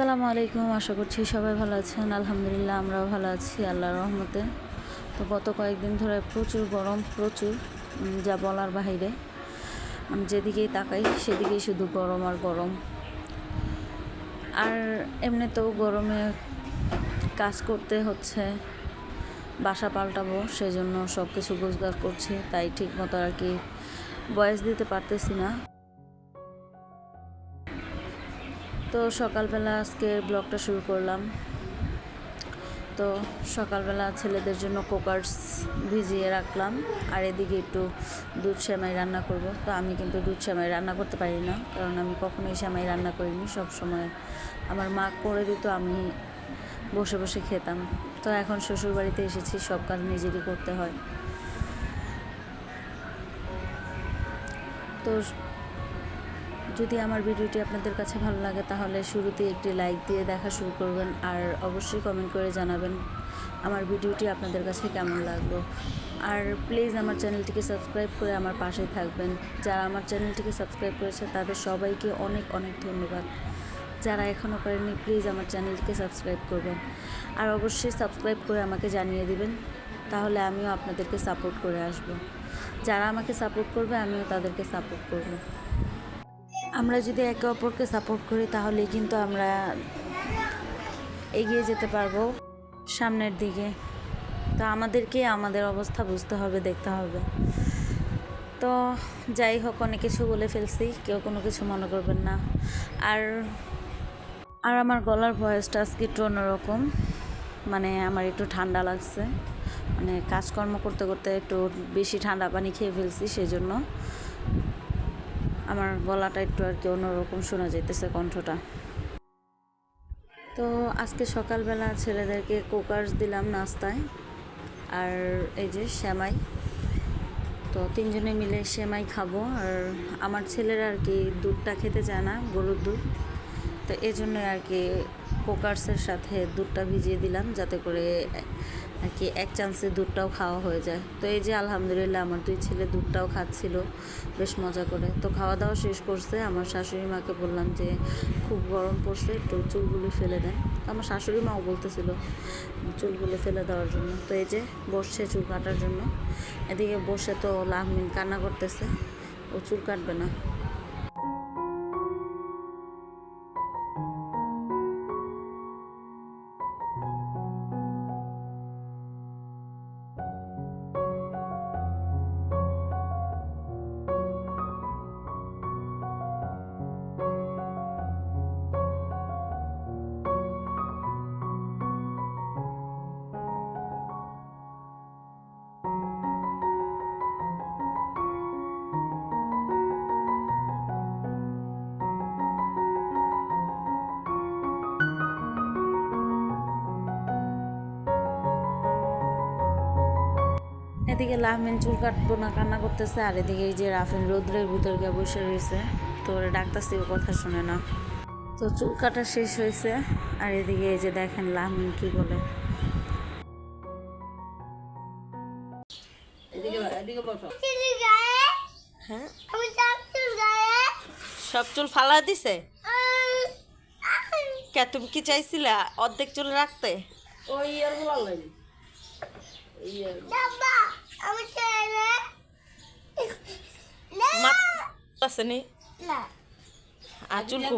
আসসালামু আলাইকুম। আশা করছি সবাই ভালো আছেন। আলহামদুলিল্লাহ আমরাও ভালো আছি আল্লাহর রহমতে। তো গত কয়েকদিন ধরে প্রচুর গরম, প্রচুর, যা বলার বাহিরে। আমি যেদিকেই তাকাই সেদিকেই শুধু গরম আর গরম। আর এমনিতেও গরমে কাজ করতে হচ্ছে, বাসা পাল্টাবো, সেজন্য সব কিছু গোছগাছ করছি, তাই ঠিক মতো আর কি ভয়েস দিতে পারতেছি না। তো সকালবেলা আজকে ব্লগটা শুরু করলাম। তো সকালবেলা ছেলেদের জন্য কোকার্স ভিজিয়ে রাখলাম, আর এদিকে একটু দুধ সেমাই রান্না করব। তো আমি কিন্তু দুধ সেমাই রান্না করতে পারি না, কারণ আমি কখনোই সেমাই রান্না করিনি। সব সময় আমার মা করে দিত, আমি বসে বসে খেতাম। তো এখন শ্বশুরবাড়িতে এসেছি, সব কাজ নিজেরই করতে হয়। তো যদি আমার ভিডিওটি আপনাদের কাছে ভালো লাগে তাহলে শুরুতেই একটি লাইক দিয়ে দেখা শুরু করবেন, আর অবশ্যই কমেন্ট করে জানাবেন আমার ভিডিওটি আপনাদের কাছে কেমন লাগলো। আর প্লিজ আমার চ্যানেলটিকে সাবস্ক্রাইব করে আমার পাশে থাকবেন। যারা আমার চ্যানেলটিকে সাবস্ক্রাইব করেছে তাদের সবাইকে অনেক অনেক ধন্যবাদ। যারা এখনও করেননি প্লিজ আমার চ্যানেলটিকে সাবস্ক্রাইব করবেন, আর অবশ্যই সাবস্ক্রাইব করে আমাকে জানিয়ে দিবেন, তাহলে আমিও আপনাদেরকে সাপোর্ট করে আসব। যারা আমাকে সাপোর্ট করবে আমিও তাদেরকে সাপোর্ট করব। আমরা যদি একে অপরকে সাপোর্ট করি তাহলেই কিন্তু আমরা এগিয়ে যেতে পারবো সামনের দিকে। তো আমাদেরকে আমাদের অবস্থা বুঝতে হবে, দেখতে হবে। তো যাই হোক, অনেক কিছু বলে ফেলছি, কেউ কোনো কিছু মনে করবেন না। আর আর আমার গলার ভয়েসটা আজকে একটু অন্যরকম, মানে আমার একটু ঠান্ডা লাগছে, মানে কাজকর্ম করতে করতে একটু বেশি ঠান্ডা পানি খেয়ে ফেলছি, সেজন্য আমার গলাটা একটু আর কি অন্যরকম শোনা যাইতেছে, কণ্ঠটা। তো আজকে সকালবেলা ছেলেদেরকে কোকার্স দিলাম নাস্তায়, আর এই যে সেমাই। তো তিনজনে মিলে সেমাই খাবো। আর আমার ছেলেরা আর কি দুধটা খেতে চায় না, গরুর দুধ, তো এই জন্যই আর কি কোকার্সের সাথে দুধটা ভিজিয়ে দিলাম, যাতে করে আর কি এক চান্সে দুধটাও খাওয়া হয়ে যায়। তো এই যে আলহামদুলিল্লাহ আমার দুই ছেলে দুধটাও খাচ্ছিল বেশ মজা করে। তো খাওয়া দাওয়া শেষ করছে। আমার শাশুড়ি মাকে বললাম যে খুব গরম পড়ছে, একটু চুলগুলি ফেলে দেন। আমার শাশুড়ি মাও বলতেছিল চুলগুলো ফেলে দেওয়ার জন্য। তো এই যে বসছে চুল কাটার জন্য। এদিকে বসে তো লাহমিন কান্না করতেছে, ও চুল কাটবে না। এদিকে লাহমিন চুল কাটবো না কান্না করতেছে, আর এদিকে এই যে রাফিন রৌদ্রের ভিতর গিয়ে বসে রয়েছে। তো ওরা ডাকতেছে, ও কথা শুনে না। তো চুল কাটা শেষ হয়েছে, আর এদিকে এই যে দেখেন লাহমিন কি বলে। হ্যাঁ, সব চুল ফালা দিছে। কে তুমি কি চাইছিলা অর্ধেক চুল রাখতে? ওই আর বলা লাগে আসেনি আর চুলকু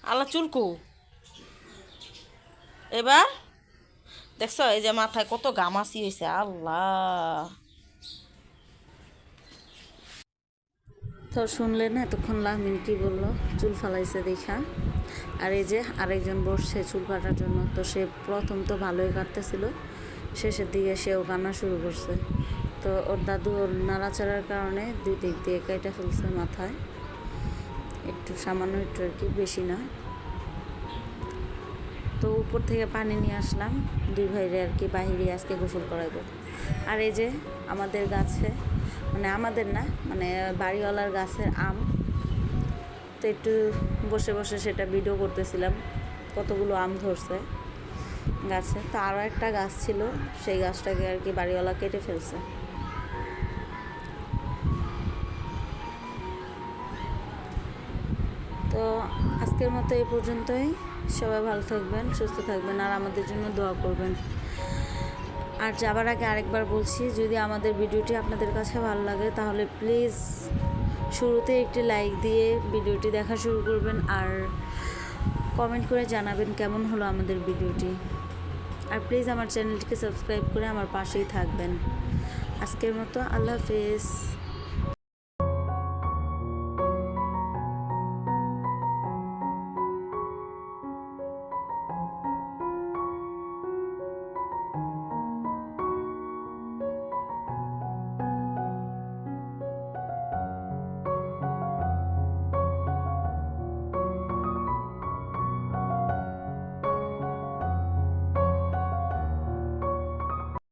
আল্লাহ চুলকু। এবার দেখছো এই যে মাথায় কত গামাসি হয়েছে, আল্লাহ। তো শুনলেন এতক্ষণ লাহমিন কি বললো, চুল ফালাইছে দেখা। আর এই যে আরেকজন বসছে চুল কাটার জন্য। তো সে প্রথম তো ভালোই কাটতেছিল, শেষের দিকে সেও কান্না শুরু করছে। তো ওর দাদু ওর নাড়াচাড়ার কারণে দুই দিক দিয়ে কেটে ফেলছে মাথায়, একটু সামান্য একটু আর কি, বেশি না। তো উপর থেকে পানি নিয়ে আসলাম, দুই ভাইরে আর কি বাহিরে আজকে গোসল করাইবো। আর এই যে আমাদের গাছে, মানে আমাদের না, মানে বাড়িওয়ালার গাছের আম। তো একটু বসে বসে সেটা ভিডিও করতেছিলাম, কতগুলো আম ধরছে গাছে। তো আরও একটা গাছ ছিল, সেই গাছটাকে আর কি বাড়িওয়ালা কেটে ফেলছে। তো আজকের মতো এই পর্যন্তই। সবাই ভালো থাকবেন, সুস্থ থাকবেন, আর আমাদের জন্য দোয়া করবেন। আর যাবার আগে আরেকবার বলছি, যদি আমাদের ভিডিওটি আপনাদের কাছে ভালো লাগে তাহলে প্লিজ শুরুতে একটি লাইক দিয়ে ভিডিওটি দেখা শুরু করবেন, আর কমেন্ট করে জানাবেন কেমন হলো আমাদের ভিডিওটি। আর প্লিজ আমার চ্যানেলটিকে সাবস্ক্রাইব করে আমার পাশেই থাকবেন। আজকের মতো আল্লাহ হাফেজ।